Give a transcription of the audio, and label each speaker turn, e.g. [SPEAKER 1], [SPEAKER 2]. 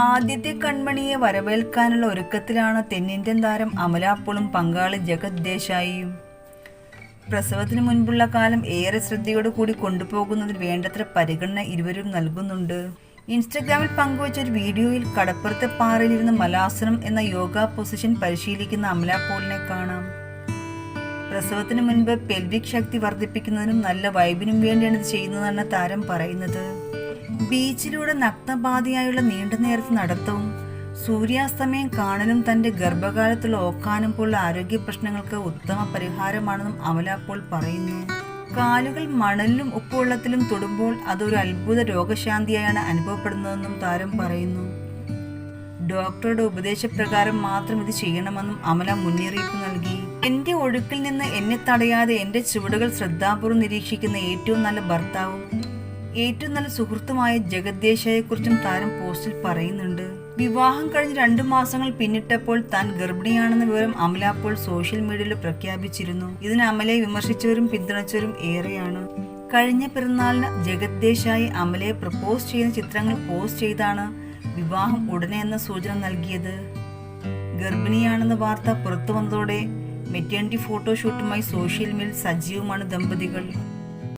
[SPEAKER 1] ആദ്യത്തെ കൺമണിയെ വരവേൽക്കാനുള്ള ഒരുക്കത്തിലാണ് തെന്നിന്ത്യൻ താരം അമല പോളും പങ്കാളി ജഗത് ദേശായിയും. പ്രസവത്തിന് മുൻപുള്ള കാലം ഏറെ ശ്രദ്ധയോടു കൂടി കൊണ്ടുപോകുന്നതിന് വേണ്ടത്ര പരിഗണന ഇരുവരും നൽകുന്നുണ്ട്. ഇൻസ്റ്റഗ്രാമിൽ പങ്കുവച്ച ഒരു വീഡിയോയിൽ കടപ്പുറത്തെ പാറയിലിരുന്ന് മലാസനം എന്ന യോഗ പൊസിഷൻ പരിശീലിക്കുന്ന അമല പോളിനെ കാണാം. പ്രസവത്തിന് മുൻപ് പെൽവിക് ശക്തി വർദ്ധിപ്പിക്കുന്നതിനും നല്ല വൈബിനും വേണ്ടിയാണ് ഇത് ചെയ്യുന്നതെന്നാണ് താരം പറയുന്നത്. ബീച്ചിലൂടെ നഗ്നപാതിയായുള്ള നീണ്ട നേരത്തെ നടത്തവും സൂര്യാസ്തമയം കാണലും തന്റെ ഗർഭകാലത്തുള്ള ഓക്കാനം പോലുള്ള ആരോഗ്യ പ്രശ്നങ്ങൾക്ക് ഉത്തമ പരിഹാരമാണെന്നും അമല പോൾ പറയുന്നു. കാലുകൾ മണലിലും ഉപ്പുവെള്ളത്തിലും തൊടുമ്പോൾ അതൊരു അത്ഭുത രോഗശാന്തിയായാണ് അനുഭവപ്പെടുന്നതെന്നും താരം പറയുന്നു. ഡോക്ടറുടെ ഉപദേശപ്രകാരം മാത്രം ഇത് ചെയ്യണമെന്നും അമല മുന്നറിയിപ്പ് നൽകി. എന്റെ ഒഴുക്കിൽ നിന്ന് എന്നെ തടയാതെ എന്റെ ചുവടുകൾ ശ്രദ്ധാപൂർവ്വം നിരീക്ഷിക്കുന്ന ഏറ്റവും നല്ല ഭർത്താവും ഏറ്റവും നല്ല സുഹൃത്തുമായ ജഗത് ദേശായിയെക്കുറിച്ചും താരം പോസ്റ്റിൽ പറയുന്നുണ്ട്. വിവാഹം കഴിഞ്ഞ് 2 മാസങ്ങൾ പിന്നിട്ടപ്പോൾ താൻ ഗർഭിണിയാണെന്ന വിവരം അമല പോൾ സോഷ്യൽ മീഡിയയിൽ പ്രഖ്യാപിച്ചിരുന്നു. ഇതിന് അമലയെ വിമർശിച്ചവരും പിന്തുണച്ചവരും ഏറെയാണ്. കഴിഞ്ഞ പിറന്നാളിന് ജഗത് ദേശായി അമലയെ പ്രപ്പോസ് ചെയ്യുന്ന ചിത്രങ്ങൾ പോസ്റ്റ് ചെയ്താണ് വിവാഹം ഉടനെ എന്ന സൂചന നൽകിയത്. ഗർഭിണിയാണെന്ന വാർത്ത പുറത്തു വന്നതോടെ മെറ്റേണിറ്റി ഫോട്ടോഷൂട്ടുമായി സോഷ്യൽ മീഡിയയിൽ സജീവമാണ് ദമ്പതികൾ.